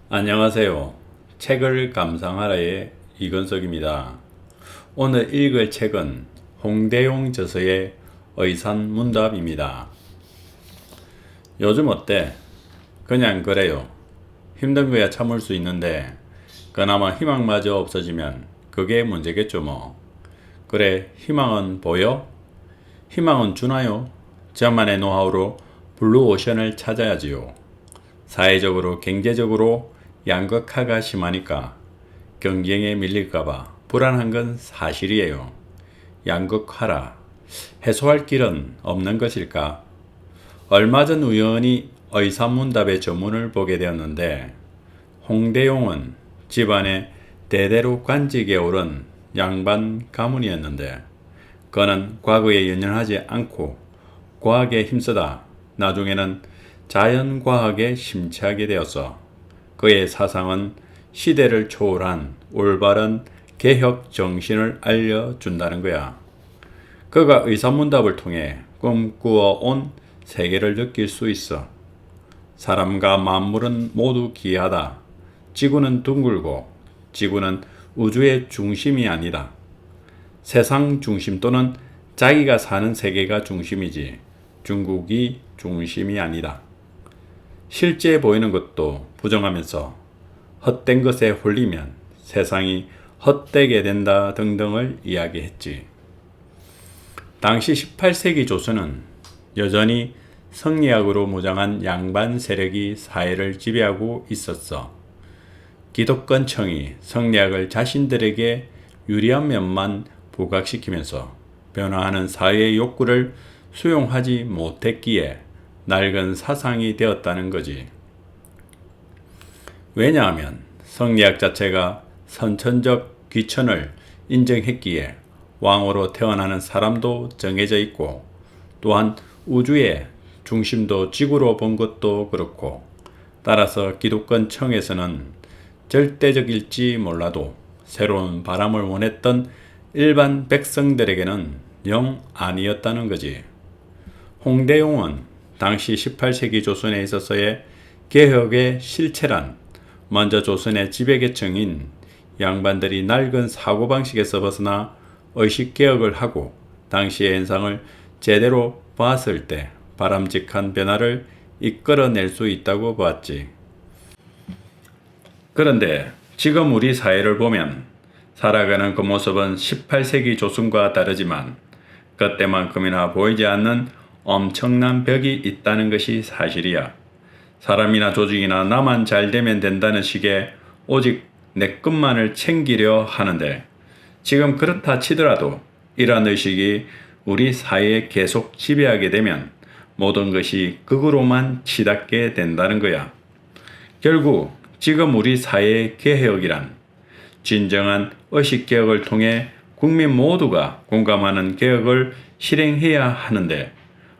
안녕하세요. 책을 감상하라의 이건석입니다. 오늘 읽을 책은 홍대용 저서의 의산문답입니다. 요즘 어때? 그냥 그래요. 힘든 거야 참을 수 있는데 그나마 희망마저 없어지면 그게 문제겠죠 뭐. 그래, 희망은 보여? 희망은 주나요? 저만의 노하우로 블루오션을 찾아야지요. 사회적으로 경제적으로 양극화가 심하니까 경쟁에 밀릴까봐 불안한 건 사실이에요. 양극화라 해소할 길은 없는 것일까? 얼마 전 우연히 의사문답의 전문을 보게 되었는데 홍대용은 집안에 대대로 관직에 오른 양반 가문이었는데 그는 과거에 연연하지 않고 과학에 힘쓰다 나중에는 자연과학에 심취하게 되었어. 그의 사상은 시대를 초월한 올바른 개혁 정신을 알려준다는 거야. 그가 의사문답을 통해 꿈꾸어온 세계를 느낄 수 있어. 사람과 만물은 모두 기이하다. 지구는 둥글고 지구는 우주의 중심이 아니다. 세상 중심 또는 자기가 사는 세계가 중심이지 중국이 중심이 아니다. 실제 보이는 것도 부정하면서 헛된 것에 홀리면 세상이 헛되게 된다 등등을 이야기했지. 당시 18세기 조선은 여전히 성리학으로 무장한 양반 세력이 사회를 지배하고 있었어. 기독권청이 성리학을 자신들에게 유리한 면만 부각시키면서 변화하는 사회의 욕구를 수용하지 못했기에 낡은 사상이 되었다는 거지. 왜냐하면 성리학 자체가 선천적 귀천을 인정했기에 왕으로 태어나는 사람도 정해져 있고 또한 우주의 중심도 지구로 본 것도 그렇고 따라서 기독권청에서는 절대적일지 몰라도 새로운 바람을 원했던 일반 백성들에게는 영 아니었다는 거지. 홍대용은 당시 18세기 조선에 있어서의 개혁의 실체란 먼저 조선의 지배계층인 양반들이 낡은 사고방식에서 벗어나 의식개혁을 하고 당시의 현상을 제대로 봤을 때 바람직한 변화를 이끌어낼 수 있다고 보았지. 그런데 지금 우리 사회를 보면 살아가는 그 모습은 18세기 조선과 다르지만 그때만큼이나 보이지 않는 엄청난 벽이 있다는 것이 사실이야. 사람이나 조직이나 나만 잘 되면 된다는 식의 오직 내 것만을 챙기려 하는데 지금 그렇다 치더라도 이러한 의식이 우리 사회에 계속 지배하게 되면 모든 것이 극으로만 치닫게 된다는 거야. 결국 지금 우리 사회의 개혁이란 진정한 의식개혁을 통해 국민 모두가 공감하는 개혁을 실행해야 하는데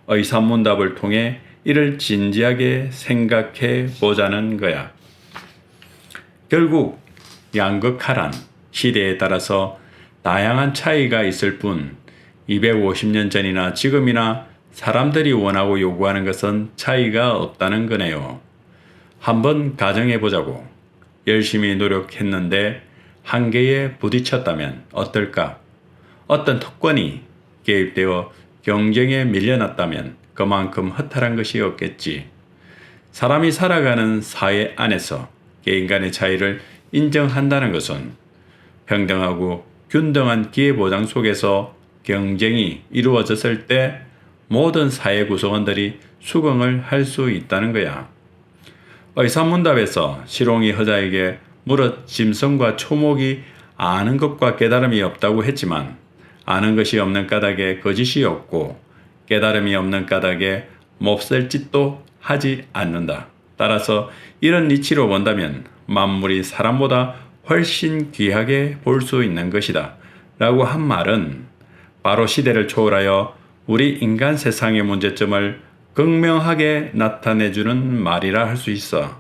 의사문답을 통해 이를 진지하게 생각해 보자는 거야. 결국 양극화란 시대에 따라서 다양한 차이가 있을 뿐 250년 전이나 지금이나 사람들이 원하고 요구하는 것은 차이가 없다는 거네요. 한번 가정해 보자고. 열심히 노력했는데 한계에 부딪혔다면 어떨까? 어떤 특권이 개입되어 경쟁에 밀려났다면 그만큼 허탈한 것이 없겠지. 사람이 살아가는 사회 안에서 개인 간의 차이를 인정한다는 것은 평등하고 균등한 기회보장 속에서 경쟁이 이루어졌을 때 모든 사회 구성원들이 수긍을 할 수 있다는 거야. 의사문답에서 시롱이 허자에게 무릇 짐승과 초목이 아는 것과 깨달음이 없다고 했지만 아는 것이 없는 까닭에 거짓이 없고 깨달음이 없는 까닭에 몹쓸 짓도 하지 않는다. 따라서 이런 이치로 본다면 만물이 사람보다 훨씬 귀하게 볼 수 있는 것이다. 라고 한 말은 바로 시대를 초월하여 우리 인간 세상의 문제점을 극명하게 나타내주는 말이라 할 수 있어.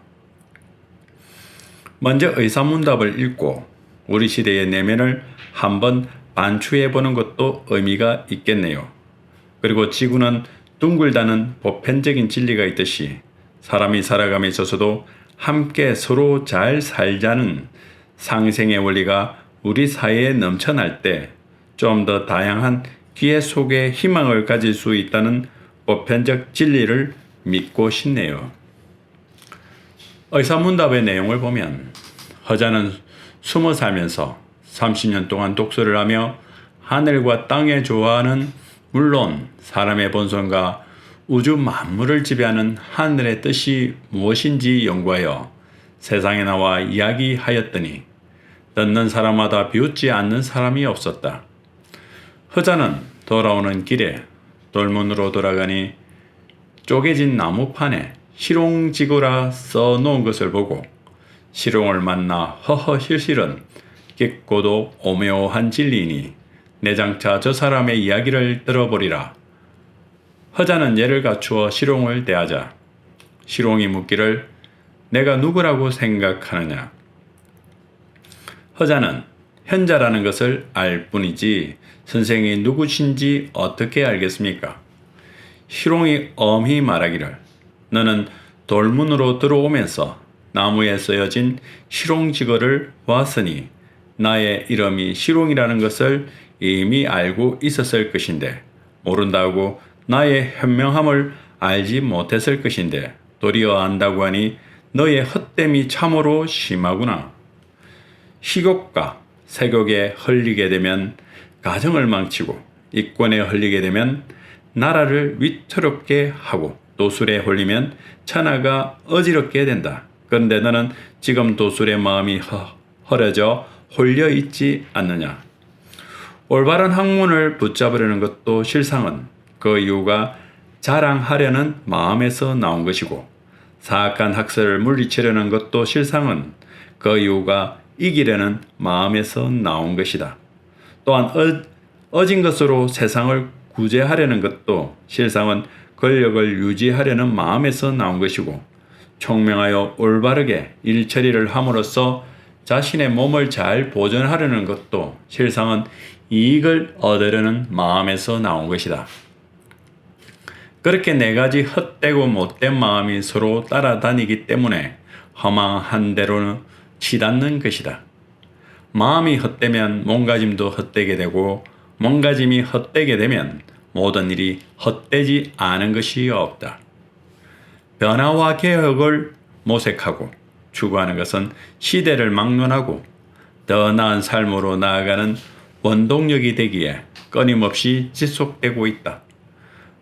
먼저 의사문답을 읽고 우리 시대의 내면을 한번 반추해 보는 것도 의미가 있겠네요. 그리고 지구는 둥글다는 보편적인 진리가 있듯이 사람이 살아감에 있어서도 함께 서로 잘 살자는 상생의 원리가 우리 사회에 넘쳐날 때 좀 더 다양한 기회 속에 희망을 가질 수 있다는 보편적 진리를 믿고 싶네요. 의사문답의 내용을 보면 허자는 숨어 살면서 30년 동안 독서를 하며 하늘과 땅의 조화는 물론 사람의 본성과 우주 만물을 지배하는 하늘의 뜻이 무엇인지 연구하여 세상에 나와 이야기하였더니 듣는 사람마다 비웃지 않는 사람이 없었다. 허자는 돌아오는 길에 돌문으로 돌아가니 쪼개진 나무판에 실용지구라 써놓은 것을 보고 실용을 만나 허허실실은 깊고도 오묘한 진리이니 내장차 저 사람의 이야기를 들어보리라. 허자는 예를 갖추어 실용을 대하자 실용이 묻기를 내가 누구라고 생각하느냐. 허자는 현자라는 것을 알 뿐이지 선생이 누구신지 어떻게 알겠습니까? 실용이 엄히 말하기를 너는 돌문으로 들어오면서 나무에 쓰여진 실용지거를 보았으니 나의 이름이 실용이라는 것을 이미 알고 있었을 것인데 모른다고 나의 현명함을 알지 못했을 것인데 도리어 안다고 하니 너의 헛됨이 참으로 심하구나. 식욕과 색욕에 헐리게 되면 가정을 망치고 이권에 헐리게 되면 나라를 위태롭게 하고 도술에 홀리면 천하가 어지럽게 된다. 그런데 너는 지금 도술의 마음이 허려져 홀려 있지 않느냐. 올바른 학문을 붙잡으려는 것도 실상은 그 이유가 자랑하려는 마음에서 나온 것이고 사악한 학설을 물리치려는 것도 실상은 그 이유가 이기려는 마음에서 나온 것이다. 또한 어진 것으로 세상을 구제하려는 것도 실상은 권력을 유지하려는 마음에서 나온 것이고 총명하여 올바르게 일처리를 함으로써 자신의 몸을 잘 보존하려는 것도 실상은 이익을 얻으려는 마음에서 나온 것이다. 그렇게 네 가지 헛되고 못된 마음이 서로 따라다니기 때문에 허망한 대로는 치닫는 것이다. 마음이 헛되면 몸가짐도 헛되게 되고 몸가짐이 헛되게 되면 모든 일이 헛되지 않은 것이 없다. 변화와 개혁을 모색하고 추구하는 것은 시대를 막론하고 더 나은 삶으로 나아가는 원동력이 되기에 끊임없이 지속되고 있다.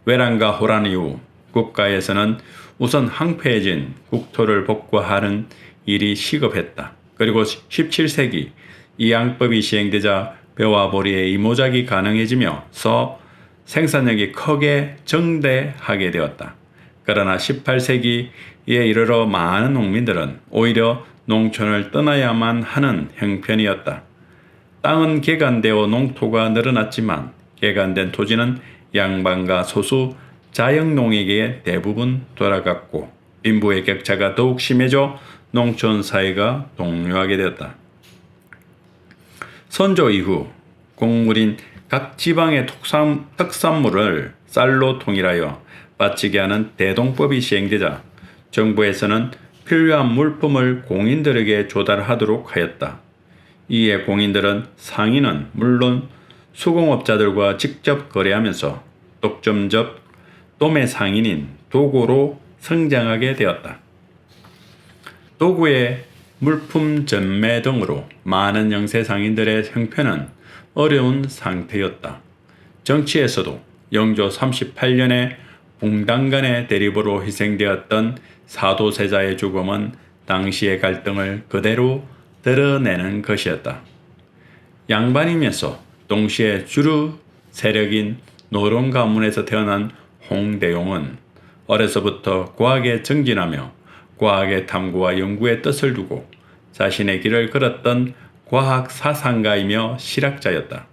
외란과 호란 이후 국가에서는 우선 황폐해진 국토를 복구하는 일이 시급했다. 그리고 17세기 이양법이 시행되자 벼와 보리의 이모작이 가능해지면서 생산력이 크게 증대하게 되었다. 그러나 18세기에 이르러 많은 농민들은 오히려 농촌을 떠나야만 하는 형편이었다. 땅은 개간되어 농토가 늘어났지만 개간된 토지는 양반과 소수 자영농에게 대부분 돌아갔고 빈부의 격차가 더욱 심해져 농촌 사회가 동요하게 되었다. 선조 이후 곡물인 각 지방의 특산물을 쌀로 통일하여 바치게 하는 대동법이 시행되자 정부에서는 필요한 물품을 공인들에게 조달하도록 하였다. 이에 공인들은 상인은 물론 수공업자들과 직접 거래하면서 독점적 도매 상인인 도구로 성장하게 되었다. 도구의 물품 전매 등으로 많은 영세 상인들의 형편은 어려운 상태였다. 정치에서도 영조 38년에 붕당 간의 대립으로 희생되었던 사도세자의 죽음은 당시의 갈등을 그대로 드러내는 것이었다. 양반이면서 동시에 주류 세력인 노론 가문에서 태어난 홍대용은 어려서부터 과학에 정진하며 과학의 탐구와 연구에 뜻을 두고 자신의 길을 걸었던 과학 사상가이며 실학자였다.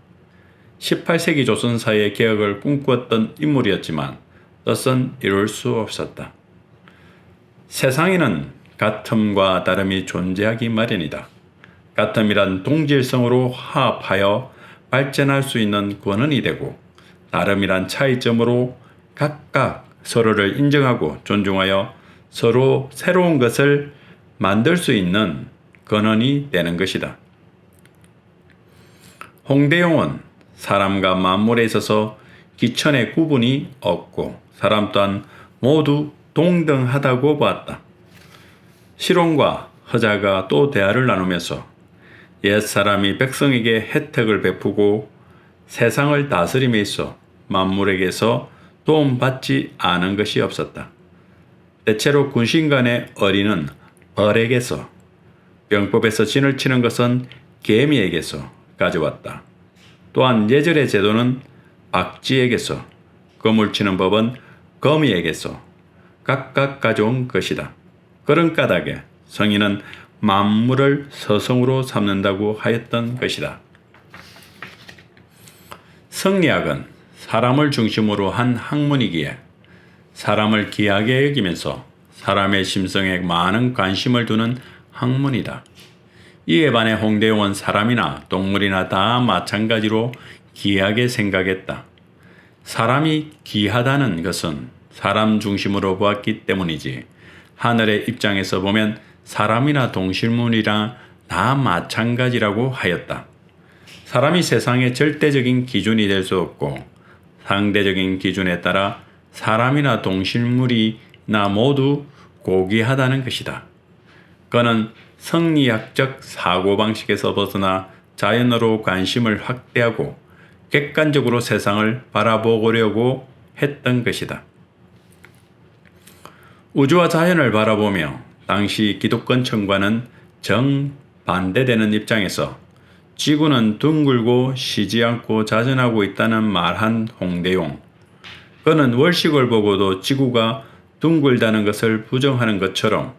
18세기 조선 사회의 개혁을 꿈꾸었던 인물이었지만 뜻은 이룰 수 없었다. 세상에는 같음과 다름이 존재하기 마련이다. 같음이란 동질성으로 화합하여 발전할 수 있는 권한이 되고 다름이란 차이점으로 각각 서로를 인정하고 존중하여 서로 새로운 것을 만들 수 있는 근원이 되는 것이다. 홍대용은 사람과 만물에 있어서 기천의 구분이 없고 사람 또한 모두 동등하다고 보았다. 시론과 허자가 또 대화를 나누면서 옛사람이 백성에게 혜택을 베푸고 세상을 다스림에 있어 만물에게서 도움받지 않은 것이 없었다. 대체로 군신간의 어리는 벌에게서, 병법에서 진을 치는 것은 개미에게서 가져왔다. 또한 예절의 제도는 박쥐에게서, 거물 치는 법은 거미에게서 각각 가져온 것이다. 그런 까닭에 성인은 만물을 서성으로 삼는다고 하였던 것이다. 성리학은 사람을 중심으로 한 학문이기에 사람을 귀하게 여기면서 사람의 심성에 많은 관심을 두는 학문이다. 이에 반해 홍대용은 사람이나 동물이나 다 마찬가지로 귀하게 생각했다. 사람이 귀하다는 것은 사람 중심으로 보았기 때문이지 하늘의 입장에서 보면 사람이나 동식물이나 다 마찬가지라고 하였다. 사람이 세상의 절대적인 기준이 될 수 없고 상대적인 기준에 따라 사람이나 동식물이나 모두 고귀하다는 것이다. 그는 성리학적 사고방식에서 벗어나 자연으로 관심을 확대하고 객관적으로 세상을 바라보려고 했던 것이다. 우주와 자연을 바라보며 당시 기독권층과는 정반대되는 입장에서 지구는 둥글고 쉬지 않고 자전하고 있다는 말한 홍대용. 그는 월식을 보고도 지구가 둥글다는 것을 부정하는 것처럼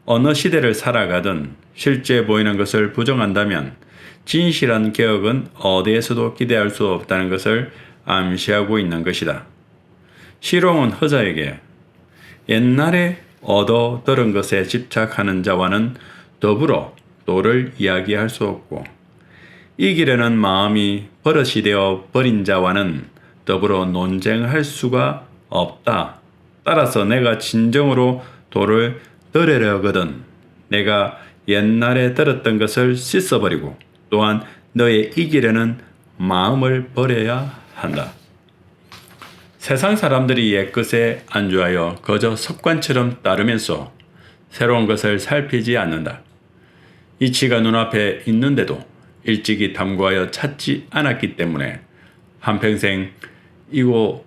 어느 시대를 살아가든 실제 보이는 것을 부정한다면 진실한 개혁은 어디에서도 기대할 수 없다는 것을 암시하고 있는 것이다. 시롱은 허자에게 옛날에 얻어 들은 것에 집착하는 자와는 더불어 도를 이야기할 수 없고 이기려는 마음이 버릇이 되어 버린 자와는 더불어 논쟁할 수가 없다. 따라서 내가 진정으로 도를 들으려거든 내가 옛날에 들었던 것을 씻어버리고 또한 너의 이기려는 마음을 버려야 한다. 세상 사람들이 옛것에 안주하여 거저 습관처럼 따르면서 새로운 것을 살피지 않는다. 이치가 눈앞에 있는데도 일찍이 탐구하여 찾지 않았기 때문에 한평생 이곳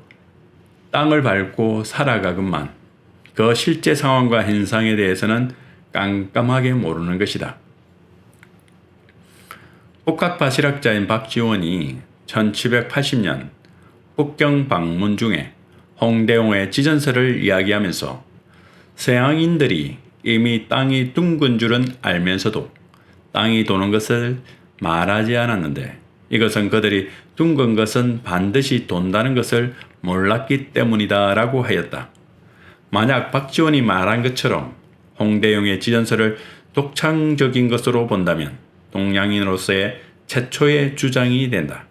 땅을 밟고 살아가건만 그 실제 상황과 현상에 대해서는 깜깜하게 모르는 것이다. 복학바실학자인 박지원이 1780년 북경 방문 중에 홍대용의 지전설을 이야기하면서 서양인들이 이미 땅이 둥근 줄은 알면서도 땅이 도는 것을 말하지 않았는데 이것은 그들이 둥근 것은 반드시 돈다는 것을 몰랐기 때문이다 라고 하였다. 만약 박지원이 말한 것처럼 홍대용의 지전설을 독창적인 것으로 본다면 동양인으로서의 최초의 주장이 된다.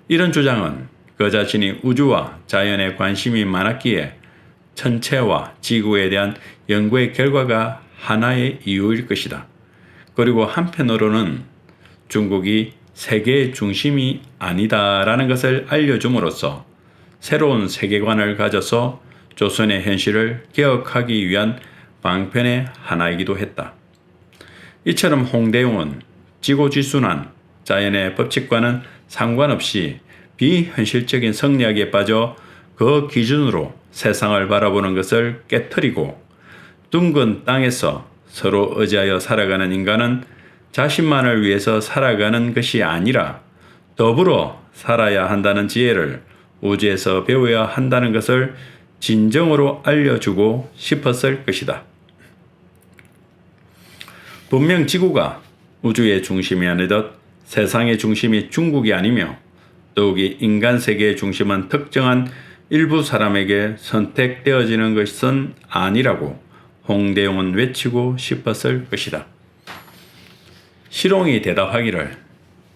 이런 주장은 그 자신이 우주와 자연에 관심이 많았기에 천체와 지구에 대한 연구의 결과가 하나의 이유일 것이다. 그리고 한편으로는 중국이 세계의 중심이 아니다라는 것을 알려줌으로써 새로운 세계관을 가져서 조선의 현실을 개혁하기 위한 방편의 하나이기도 했다. 이처럼 홍대용은 지고지순한 자연의 법칙과는 상관없이 비현실적인 성리학에 빠져 그 기준으로 세상을 바라보는 것을 깨트리고 둥근 땅에서 서로 의지하여 살아가는 인간은 자신만을 위해서 살아가는 것이 아니라 더불어 살아야 한다는 지혜를 우주에서 배워야 한다는 것을 진정으로 알려주고 싶었을 것이다. 분명 지구가 우주의 중심이 아니듯 세상의 중심이 중국이 아니며 더욱이 인간 세계의 중심은 특정한 일부 사람에게 선택되어지는 것은 아니라고 홍대용은 외치고 싶었을 것이다. 시롱이 대답하기를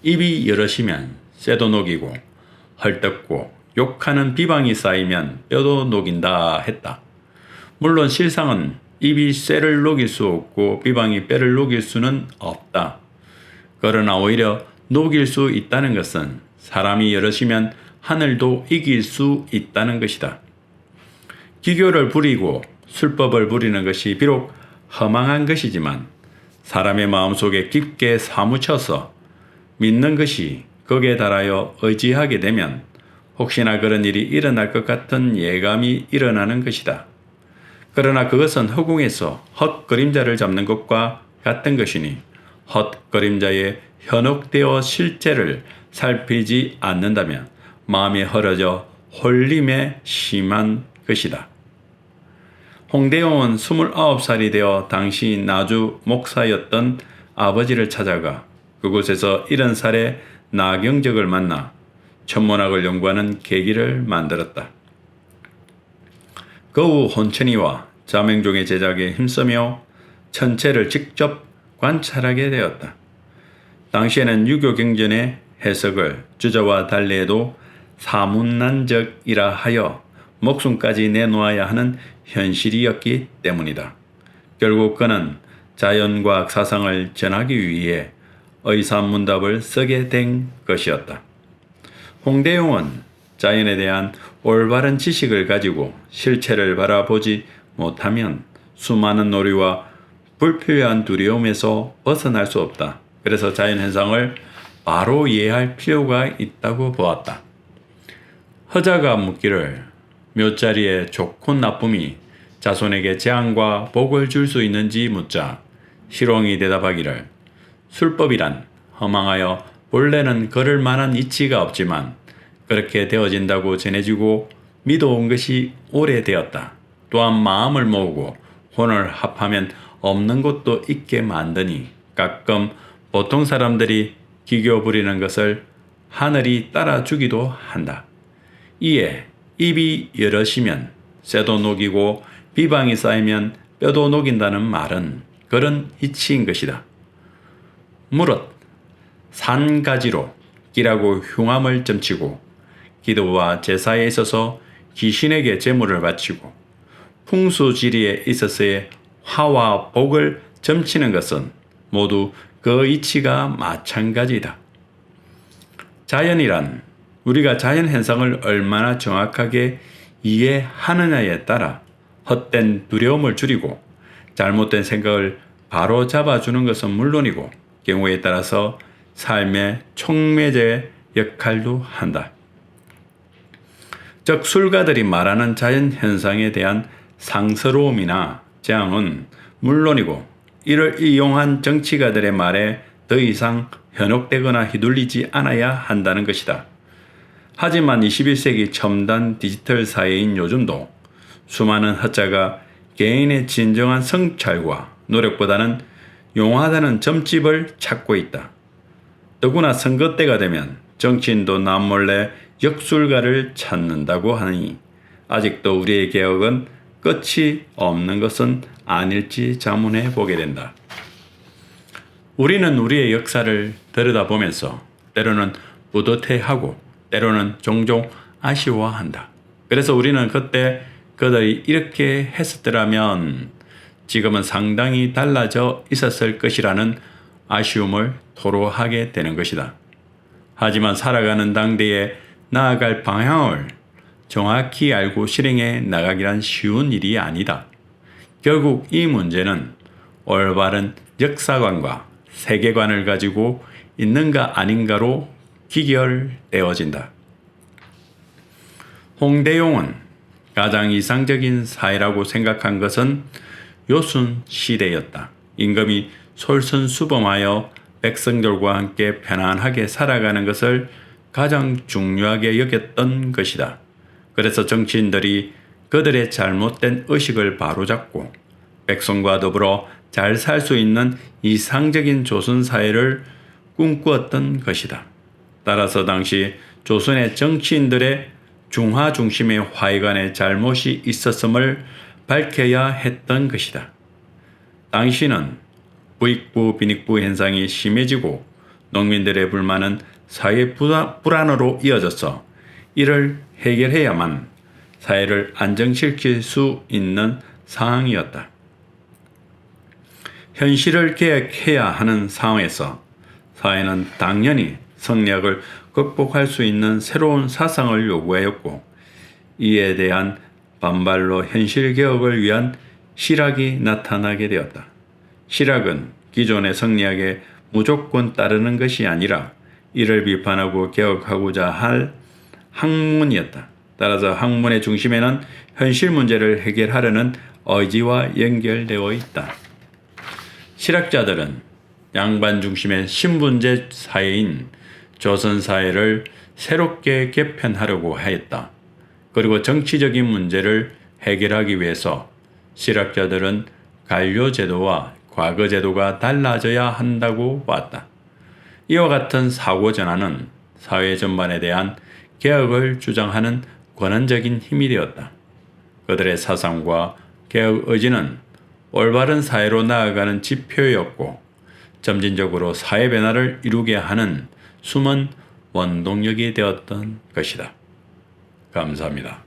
입이 여럿이면 쇠도 녹이고 헐떡고 욕하는 비방이 쌓이면 뼈도 녹인다 했다. 물론 실상은 입이 쇠를 녹일 수 없고 비방이 뼈를 녹일 수는 없다. 그러나 오히려 녹일 수 있다는 것은 사람이 여럿이면 하늘도 이길 수 있다는 것이다. 기교를 부리고 술법을 부리는 것이 비록 허망한 것이지만 사람의 마음속에 깊게 사무쳐서 믿는 것이 거기에 달하여 의지하게 되면 혹시나 그런 일이 일어날 것 같은 예감이 일어나는 것이다. 그러나 그것은 허공에서 헛그림자를 잡는 것과 같은 것이니 헛그림자에 현혹되어 실제를 살피지 않는다면 마음이 헐어져 홀림에 심한 것이다. 홍대용은 29살이 되어 당시 나주 목사였던 아버지를 찾아가 그곳에서 70살의 나경적을 만나 천문학을 연구하는 계기를 만들었다. 그 후 혼천이와 자명종의 제작에 힘쓰며 천체를 직접 관찰하게 되었다. 당시에는 유교 경전의 해석을 주저와 달리해도 사문난적이라 하여 목숨까지 내놓아야 하는 현실이었기 때문이다. 결국 그는 자연과학 사상을 전하기 위해 의사문답을 쓰게 된 것이었다. 홍대용은 자연에 대한 올바른 지식을 가지고 실체를 바라보지 못하면 수많은 오류와 불필요한 두려움에서 벗어날 수 없다. 그래서 자연현상을 바로 이해할 필요가 있다고 보았다. 허자가 묻기를 묘자리의 좋고 나쁨이 자손에게 재앙과 복을 줄 수 있는지 묻자 희롱이 대답하기를 술법이란 허망하여 본래는 그럴 만한 이치가 없지만 그렇게 되어진다고 전해지고 믿어온 것이 오래되었다. 또한 마음을 모으고 혼을 합하면 없는 것도 있게 만드니 가끔 보통 사람들이 기교 부리는 것을 하늘이 따라주기도 한다. 이에 입이 여럿이면 쇠도 녹이고 비방이 쌓이면 뼈도 녹인다는 말은 그런 이치인 것이다. 무릇 산가지로 끼라고 흉함을 점치고 기도와 제사에 있어서 귀신에게 제물을 바치고 풍수지리에 있어서의 화와 복을 점치는 것은 모두 그 이치가 마찬가지다. 자연이란 우리가 자연 현상을 얼마나 정확하게 이해하느냐에 따라 헛된 두려움을 줄이고 잘못된 생각을 바로 잡아주는 것은 물론이고 경우에 따라서 삶의 촉매제 역할도 한다. 즉 술가들이 말하는 자연 현상에 대한 상스러움이나 재앙은 물론이고 이를 이용한 정치가들의 말에 더 이상 현혹되거나 휘둘리지 않아야 한다는 것이다. 하지만 21세기 첨단 디지털 사회인 요즘도 수많은 헛자가 개인의 진정한 성찰과 노력보다는 용하다는 점집을 찾고 있다. 더구나 선거 때가 되면 정치인도 남몰래 역술가를 찾는다고 하니 아직도 우리의 개혁은 끝이 없는 것은 아닐지 자문해 보게 된다. 우리는 우리의 역사를 들여다보면서 때로는 뿌듯해하고 때로는 종종 아쉬워한다. 그래서 우리는 그때 그들이 이렇게 했었더라면 지금은 상당히 달라져 있었을 것이라는 아쉬움을 토로하게 되는 것이다. 하지만 살아가는 당대에 나아갈 방향을 정확히 알고 실행해 나가기란 쉬운 일이 아니다. 결국 이 문제는 올바른 역사관과 세계관을 가지고 있는가 아닌가로 귀결되어진다. 홍대용은 가장 이상적인 사회라고 생각한 것은 요순 시대였다. 임금이 솔선수범하여 백성들과 함께 편안하게 살아가는 것을 가장 중요하게 여겼던 것이다. 그래서 정치인들이 그들의 잘못된 의식을 바로잡고 백성과 더불어 잘 살 수 있는 이상적인 조선 사회를 꿈꾸었던 것이다. 따라서 당시 조선의 정치인들의 중화 중심의 화의관에 잘못이 있었음을 밝혀야 했던 것이다. 당시는 부익부 빈익부 현상이 심해지고 농민들의 불만은 사회 불안으로 이어져서 이를 해결해야만 사회를 안정시킬 수 있는 상황이었다. 현실을 개혁해야 하는 상황에서 사회는 당연히 성리학을 극복할 수 있는 새로운 사상을 요구하였고, 이에 대한 반발로 현실 개혁을 위한 실학이 나타나게 되었다. 실학은 기존의 성리학에 무조건 따르는 것이 아니라 이를 비판하고 개혁하고자 할 학문이었다. 따라서 학문의 중심에는 현실 문제를 해결하려는 의지와 연결되어 있다. 실학자들은 양반 중심의 신분제 사회인 조선사회를 새롭게 개편하려고 하였다. 그리고 정치적인 문제를 해결하기 위해서 실학자들은 관료제도와 과거제도가 달라져야 한다고 봤다. 이와 같은 사고 전환은 사회 전반에 대한 개혁을 주장하는 권한적인 힘이 되었다. 그들의 사상과 개혁 의지는 올바른 사회로 나아가는 지표였고, 점진적으로 사회 변화를 이루게 하는 숨은 원동력이 되었던 것이다. 감사합니다.